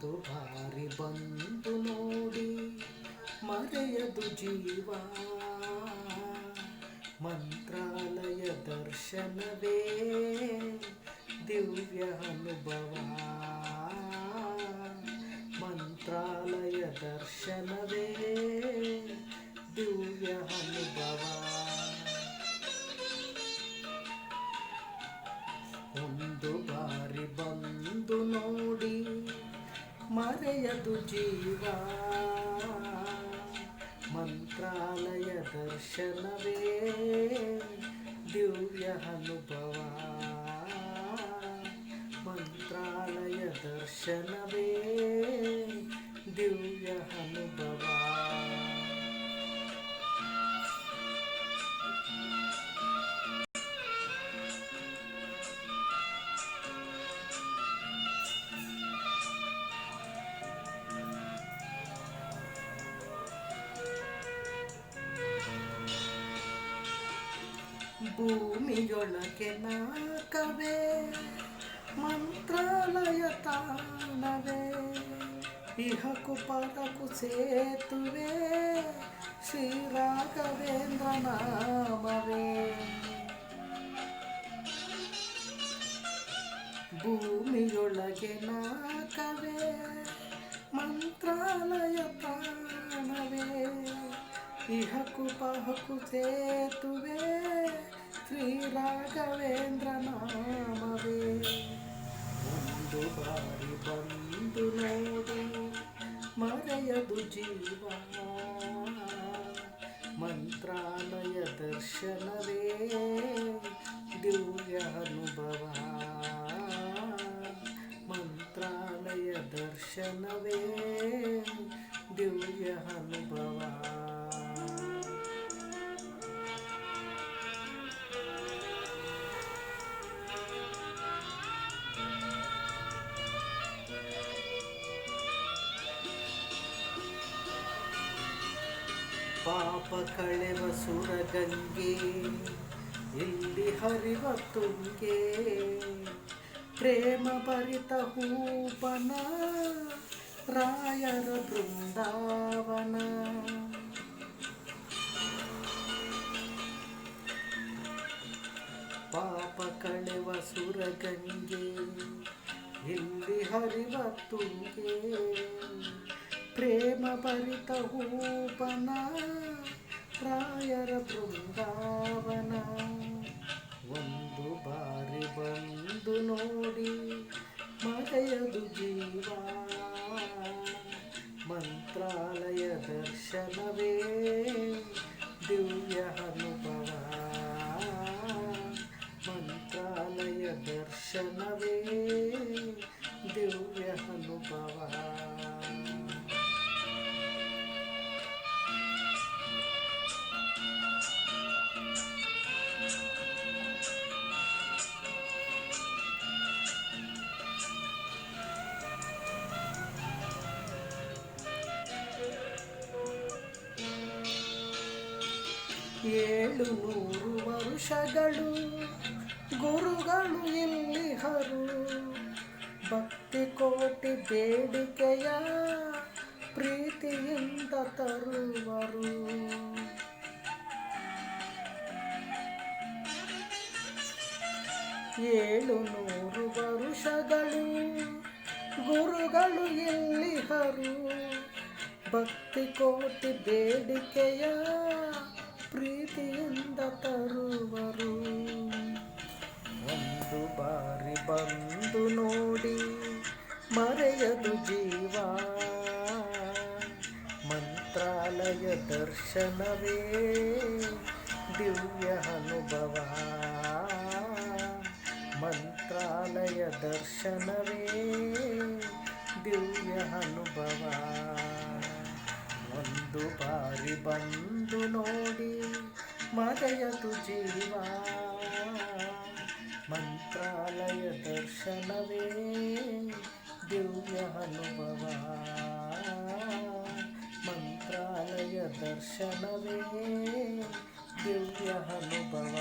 ಒಂದು ಬಾರಿ ಬಂದು ನೋಡಿ ಮರೆಯದು ಜೀವ. ಮಂತ್ರಾಲಯ ದರ್ಶನವೇ ದಿವ್ಯ ಅನುಭವ. ಮಂತ್ರಾಲಯ ದರ್ಶನವೇ ದಿವ್ಯ ಅನುಭವ. ಒಂದು ಬಾರಿ ಬಂದು ನೋಡಿ ಮರೆಯದು ಜೀವ. ಮಂತ್ರಾಲಯ ದರ್ಶನವೇ ದಿವ್ಯ ಅನುಭವ. ಮಂತ್ರಾಲಯ ದರ್ಶನವೇ ದಿವ್ಯ ಅನುಭವ. ಭೂಮಿಯೊಳಗೆ ನಾಕವೇ ಮಂತ್ರಾಲಯ ತಾಣವೇ. ಇಹಕು ಪರಕು ಸೇತುವೆ ಶ್ರೀ ರಾಘವೇಂದ್ರ ನಾಮವೇ. ಭೂಮಿಯೊಳಗೆ ನಾಕವೇ ಮಂತ್ರಾಲಯ ತಾಣವೇ. ಇಹಕು ಪಹಕು ಸೇತುವೆ ಶ್ರೀ ರಾಘವೇಂದ್ರ ನಾಮವೇ. ಒಂದು ಬಾರಿ ಬಂದು ನೋಡಿ ಮರೆಯದು ಜೀವ. ಮಂತ್ರಾಲಯ ದರ್ಶನವೇ ದಿವ್ಯ ಅನುಭವ. ಮಂತ್ರಾಲಯ ದರ್ಶನವೇ ದಿವ್ಯ ಅನುಭವ. ಪಾಪ ಕಳೆವ ಸುರಗಂಗೆ ಇಲ್ಲಿ ಹರಿವ ತುಂಗೆ. ಪ್ರೇಮ ಭರಿತ ಹೂಪನ ರಾಯರ ಬೃಂದಾವನ. ಪಾಪ ಕಳೆವ ಸುರಗಂಗೆ ಇಲ್ಲಿ ಹರಿವ ತುಂಗೆ. ಪ್ರೇಮ ಭರಿತ ಹೂಪನ ರಾಯರ ಬೃಂದಾವನ. ಒಂದು ಬಾರಿ ಬಂದು ನೋಡಿ ಮರೆಯದು ಜೀವ. ಮಂತ್ರಾಲಯ ದರ್ಶನವೇ ದಿವ್ಯ ಅನುಭವ. ಮಂತ್ರಾಲಯ ದರ್ಶನವೇ ದಿವ್ಯ ಅನುಭವ. ಏಳು ನೂರು ವರುಷಗಳು ಗುರುಗಳು ಇಲ್ಲಿಹರು. ಭಕ್ತಿ ಕೋಟಿ ಬೇಡಿಕೆಯ ಪ್ರೀತಿಯಿಂದ ತರುವರು. ಏಳು ನೂರು ವರುಷಗಳು ಗುರುಗಳು ಇಲ್ಲಿಹರು. ಭಕ್ತಿ ಕೋಟಿ ಬೇಡಿಕೆಯ ಪ್ರೀತಿಯಿಂದ ತರುವರು. ಒಂದು ಬಾರಿ ಬಂದು ನೋಡಿ ಮರೆಯದು ಜೀವ. ಮಂತ್ರಾಲಯ ದರ್ಶನವೇ ದಿವ್ಯ ಅನುಭವ. ಮಂತ್ರಾಲಯ ದರ್ಶನವೇ ದಿವ್ಯ ಅನುಭವ. ಒಂದು ಬಾರಿ ಬಂದು ನೋಡಿ ಮರೆಯದು ಜೀವ. ಮಂತ್ರಾಲಯ ದರ್ಶನವೇ ದಿವ್ಯ ಅನುಭವ. ಮಂತ್ರಾಲಯ ದರ್ಶನವೇ ದಿವ್ಯ ಅನುಭವ.